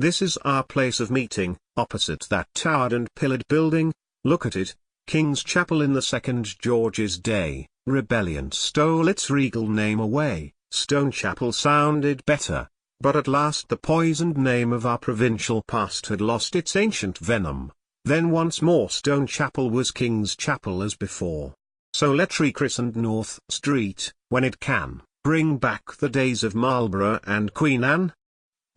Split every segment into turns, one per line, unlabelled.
This is our place of meeting, opposite that towered and pillared building. Look at it, King's Chapel. In the Second George's day, rebellion stole its regal name away. Stone Chapel sounded better, but at last the poisoned name of our provincial past had lost its ancient venom. Then once more Stone Chapel was King's Chapel as before. So let's rechristen North Street, when it can, bring back the days of Marlborough and Queen Anne.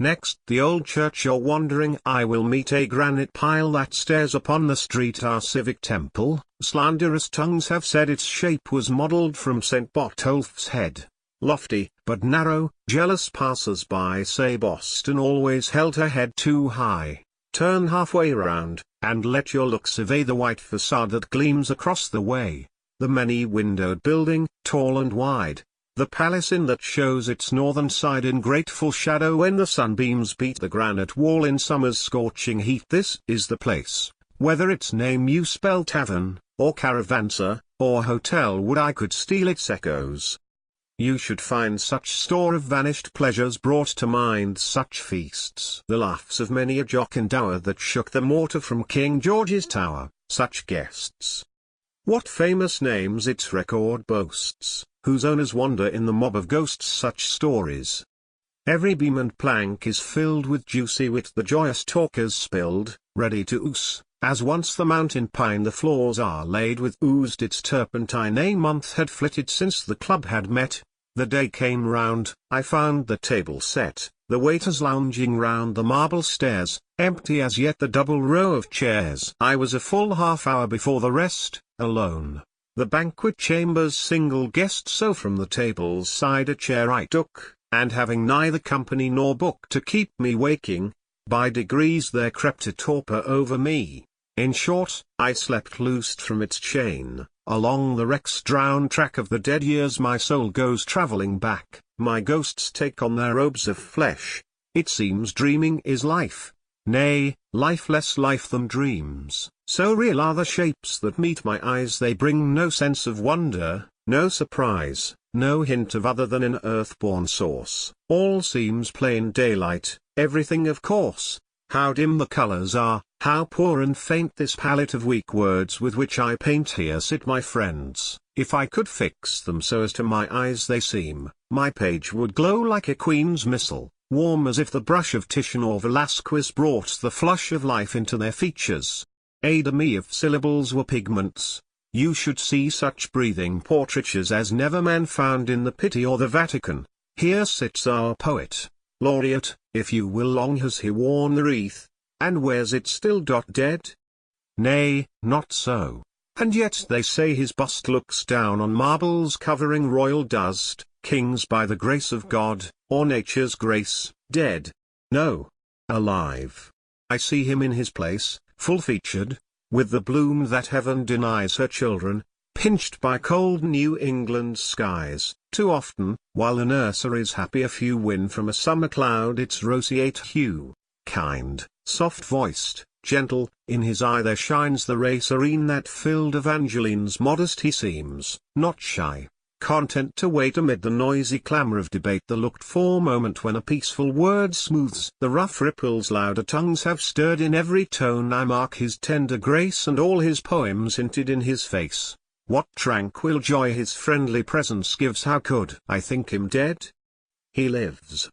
Next the old church you're wandering I will meet a granite pile that stares upon the street, our civic temple. Slanderous tongues have said its shape was modelled from St. Botolph's head. Lofty, but narrow. Jealous passers-by say Boston always held her head too high. Turn halfway round, and let your look survey the white facade that gleams across the way. The many-windowed building, tall and wide. The palace inn that shows its northern side in grateful shadow when the sunbeams beat the granite wall in summer's scorching heat. This is the place. Whether its name you spell tavern, or caravanser, or hotel, would I could steal its echoes. You should find such store of vanished pleasures brought to mind, such feasts, the laughs of many a jocund hour that shook the mortar from King George's tower, such guests. What famous names its record boasts, whose owners wander in the mob of ghosts, such stories. Every beam and plank is filled with juicy wit the joyous talkers spilled, ready to ooze. As once the mountain pine the floors are laid with oozed its turpentine. A month had flitted since the club had met. The day came round, I found the table set, the waiters lounging round the marble stairs, empty as yet the double row of chairs. I was a full half hour before the rest, alone. The banquet chamber's single guest, so from the table's side a chair I took, and having neither company nor book to keep me waking, by degrees there crept a torpor over me. In short, I slept loosed from its chain. Along the wrecks-drowned track of the dead years my soul goes travelling back. My ghosts take on their robes of flesh. It seems dreaming is life. Nay, life less life than dreams. So real are the shapes that meet my eyes, they bring no sense of wonder, no surprise, no hint of other than an earth-born source. All seems plain daylight, everything of course. How dim the colours are, how poor and faint this palette of weak words with which I paint. Here sit my friends. If I could fix them so as to my eyes they seem, my page would glow like a queen's missile, warm as if the brush of Titian or Velasquez brought the flush of life into their features. Ay de me, if syllables were pigments, you should see such breathing portraitures as never man found in the Pitti or the Vatican. Here sits our poet laureate, if you will. Long has he worn the wreath, and wears it still. Dead? Nay, not so. And yet they say his bust looks down on marbles covering royal dust. Kings by the grace of God, or nature's grace. Dead? No. Alive. I see him in his place, full-featured, with the bloom that heaven denies her children, pinched by cold New England skies. Too often, while the nursery's happy, a few win from a summer cloud its roseate hue. Kind, soft-voiced, gentle, in his eye there shines the ray serene that filled Evangeline's. Modest he seems, not shy, content to wait amid the noisy clamour of debate, the looked-for moment when a peaceful word smooths the rough ripples louder tongues have stirred. In every tone I mark his tender grace, and all his poems hinted in his face. What tranquil joy his friendly presence gives. How could I think him dead? He lives.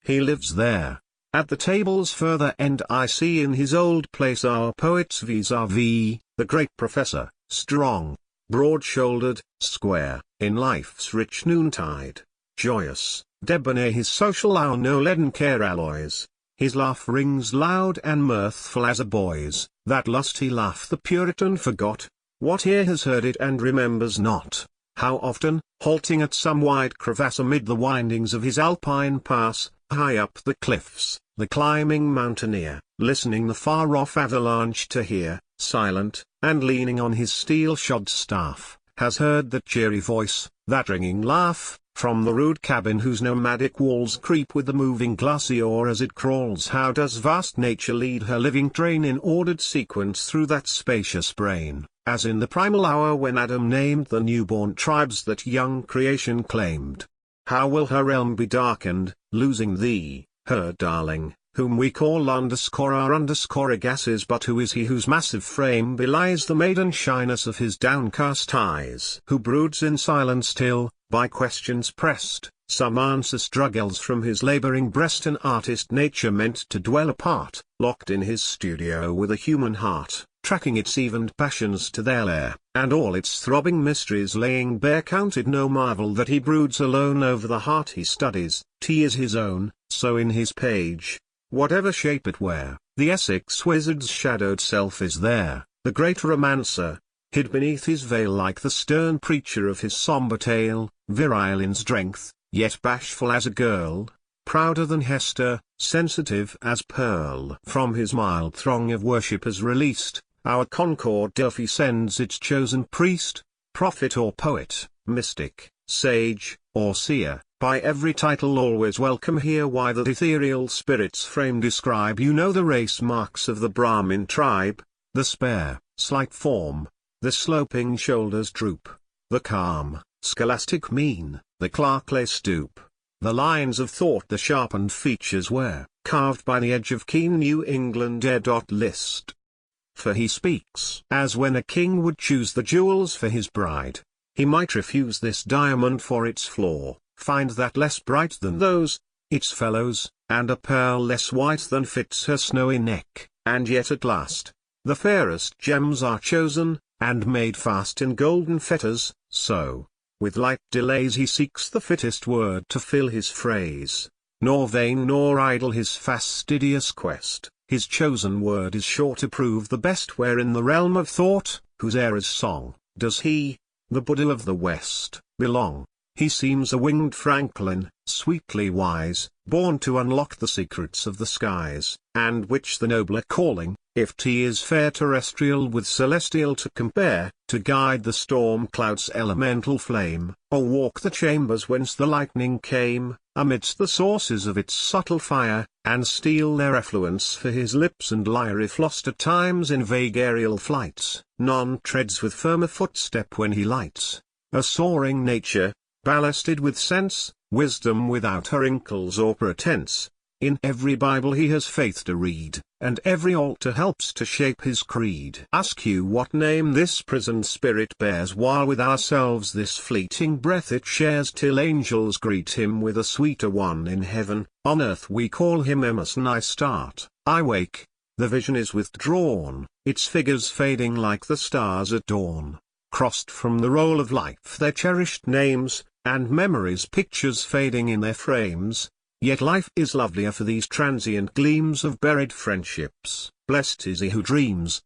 He lives there. At the table's further end I see in his old place our poet's vis-a-vis, the great professor, strong, broad-shouldered, square, in life's rich noontide, joyous, debonair. His social hour no leaden care alloys. His laugh rings loud and mirthful as a boy's. That lusty laugh the Puritan forgot. What ear has heard it and remembers not? How often, halting at some wide crevasse amid the windings of his alpine pass, high up the cliffs, the climbing mountaineer, listening the far-off avalanche to hear, silent, and leaning on his steel-shod staff, has heard that cheery voice, that ringing laugh, from the rude cabin whose nomadic walls creep with the moving glacier as it crawls. How does vast nature lead her living train in ordered sequence through that spacious brain, as in the primal hour when Adam named the newborn tribes that young creation claimed. How will her realm be darkened, losing thee, her darling, whom we call underscore our underscore gasses, but who is he whose massive frame belies the maiden shyness of his downcast eyes? Who broods in silence till, by questions pressed, some answer struggles from his laboring breast? An artist nature meant to dwell apart, locked in his studio with a human heart, tracking its evened passions to their lair, and all its throbbing mysteries laying bare. Counted no marvel that he broods alone over the heart he studies. T is his own, so in his page, whatever shape it wear, the Essex wizard's shadowed self is there, the great romancer, hid beneath his veil like the stern preacher of his sombre tale, virile in strength, yet bashful as a girl, prouder than Hester, sensitive as Pearl. From his mild throng of worshippers released, our Concord Delphi sends its chosen priest, prophet or poet, mystic, sage, or seer, by every title always welcome here. Why the ethereal spirit's frame describe? You know the race marks of the Brahmin tribe, the spare, slight form, the sloping shoulders droop, the calm, scholastic mien, the clerkly stoop, the lines of thought the sharpened features wear, carved by the edge of keen New England air. List. For he speaks as when a king would choose the jewels for his bride. He might refuse this diamond for its flaw, find that less bright than those, its fellows, and a pearl less white than fits her snowy neck, and yet at last, the fairest gems are chosen, and made fast in golden fetters. So, with light delays he seeks the fittest word to fill his phrase, nor vain nor idle his fastidious quest. His chosen word is sure to prove the best. Where in the realm of thought, whose air is song, does he, the Buddha of the West, belong? He seems a winged Franklin, sweetly wise, born to unlock the secrets of the skies, and which the nobler calling, if T is fair terrestrial with celestial to compare, to guide the storm cloud's elemental flame, or walk the chambers whence the lightning came, amidst the sources of its subtle fire, and steal their effluence for his lips and lyre. If lost at times in vague aerial flights, none treads with firmer footstep when he lights a soaring nature, ballasted with sense, wisdom without her wrinkles or pretense. In every Bible he has faith to read, and every altar helps to shape his creed. Ask you what name this prisoned spirit bears, while with ourselves this fleeting breath it shares, till angels greet him with a sweeter one in heaven. On earth we call him Emerson. I start, I wake, the vision is withdrawn, its figures fading like the stars at dawn. Crossed from the roll of life their cherished names, and memories pictures fading in their frames. Yet life is lovelier for these transient gleams of buried friendships. Blessed is he who dreams,